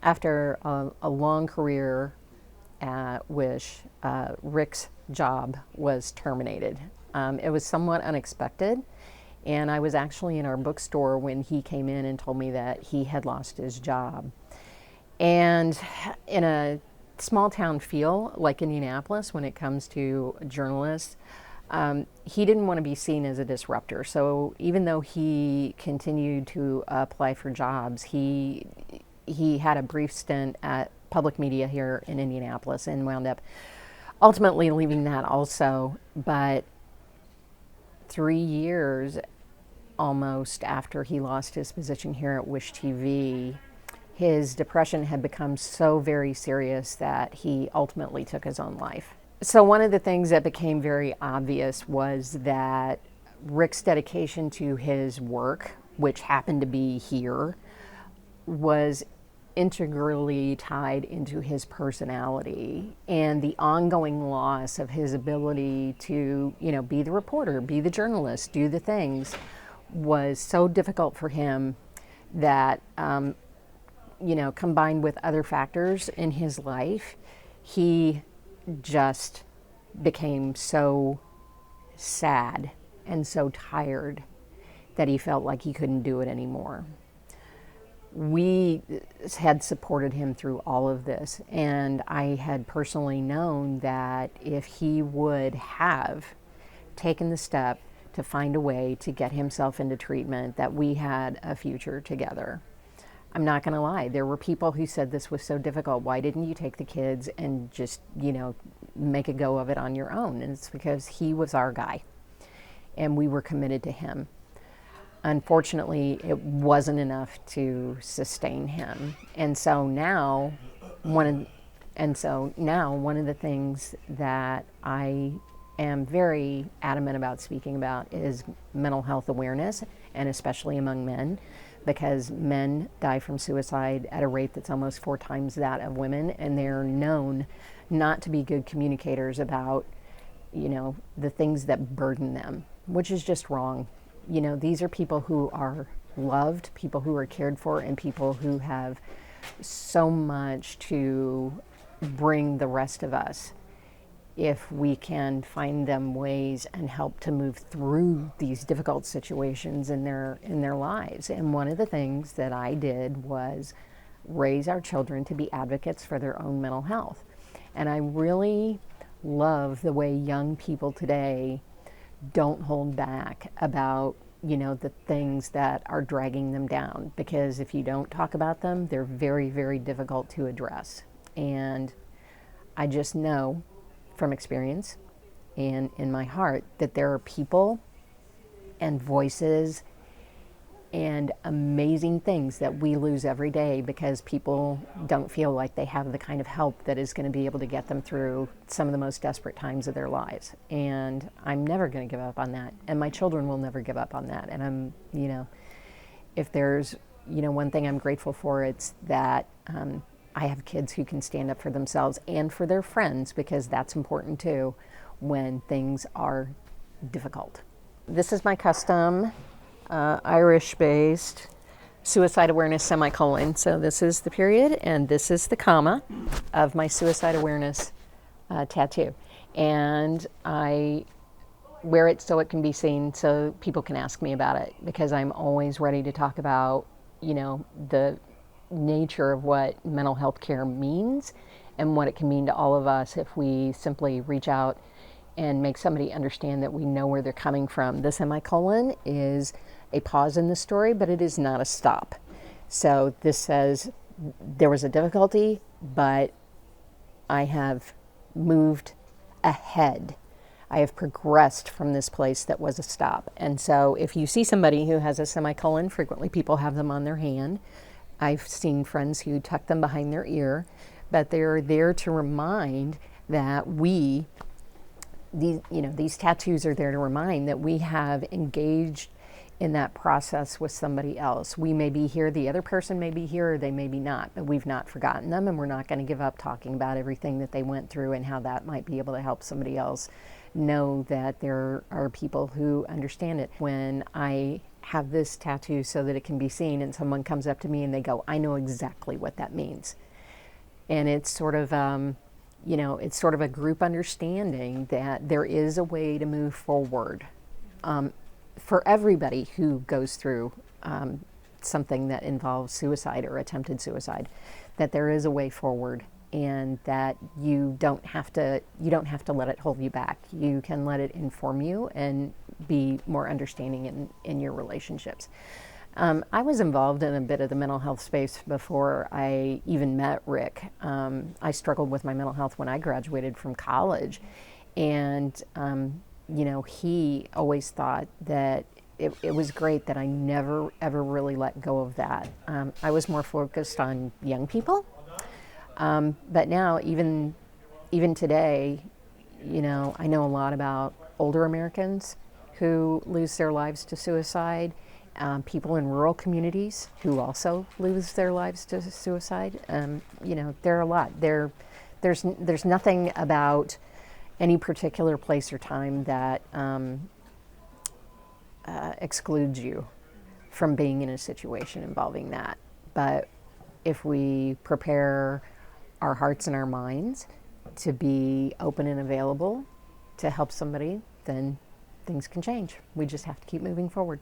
After a long career at Wish, Rick's job was terminated. It was somewhat unexpected, and I was actually in our bookstore when he came in and told me that he had lost his job. And in a small town feel like Indianapolis, when it comes to journalists, he didn't want to be seen as a disruptor. So even though he continued to apply for jobs, he had a brief stint at public media here in Indianapolis and wound up ultimately leaving that also. But 3 years almost after he lost his position here at Wish TV, his depression had become so very serious that he ultimately took his own life. So one of the things that became very obvious was that Rick's dedication to his work, which happened to be here, was integrally tied into his personality, and the ongoing loss of his ability to, be the reporter, be the journalist, do the things, was so difficult for him that, combined with other factors in his life, he just became so sad and so tired that he felt like he couldn't do it anymore. We had supported him through all of this, and I had personally known that if he would have taken the step to find a way to get himself into treatment, that we had a future together. I'm not going to lie, there were people who said this was so difficult. Why didn't you take the kids and just, make a go of it on your own? And it's because he was our guy, and we were committed to him. Unfortunately, it wasn't enough to sustain him. And so now, one of the things that I am very adamant about speaking about is mental health awareness, and especially among men, because men die from suicide at a rate that's almost 4 times that of women, and they're known not to be good communicators about, the things that burden them, which is just wrong. These are people who are loved, people who are cared for, and people who have so much to bring the rest of us if we can find them ways and help to move through these difficult situations in their lives. And one of the things that I did was raise our children to be advocates for their own mental health. And I really love the way young people today don't hold back about, the things that are dragging them down, because if you don't talk about them, they're very, very difficult to address. And I just know from experience and in my heart that there are people and voices and amazing things that we lose every day because people don't feel like they have the kind of help that is going to be able to get them through some of the most desperate times of their lives. And I'm never going to give up on that. And my children will never give up on that. And I'm, if there's, one thing I'm grateful for, it's that I have kids who can stand up for themselves and for their friends, because that's important too when things are difficult. This is my custom Irish-based suicide awareness semicolon. So this is the period, and this is the comma of my suicide awareness tattoo. And I wear it so it can be seen, so people can ask me about it, because I'm always ready to talk about, the nature of what mental health care means and what it can mean to all of us if we simply reach out and make somebody understand that we know where they're coming from. The semicolon is a pause in the story, but it is not a stop. So this says there was a difficulty, but I have moved ahead. I have progressed from this place that was a stop. And so if you see somebody who has a semicolon, frequently people have them on their hand. I've seen friends who tuck them behind their ear, but they're there to remind that these tattoos are there to remind that we have engaged in that process with somebody else. We may be here, the other person may be here, or they may be not, but we've not forgotten them, and we're not going to give up talking about everything that they went through and how that might be able to help somebody else know that there are people who understand it. When I have this tattoo so that it can be seen, and someone comes up to me and they go, I know exactly what that means. And it's sort of, it's sort of a group understanding that there is a way to move forward for everybody who goes through something that involves suicide or attempted suicide, that there is a way forward, and that you don't have to let it hold you back. You can let it inform you and be more understanding in your relationships. I was involved in a bit of the mental health space before I even met Rick. I struggled with my mental health when I graduated from college, and he always thought that it was great that I never ever really let go of that. I was more focused on young people. But now, even today, I know a lot about older Americans who lose their lives to suicide, people in rural communities who also lose their lives to suicide. There are a lot. There's nothing about any particular place or time that excludes you from being in a situation involving that. But if we prepare our hearts and our minds to be open and available to help somebody, then things can change. We just have to keep moving forward.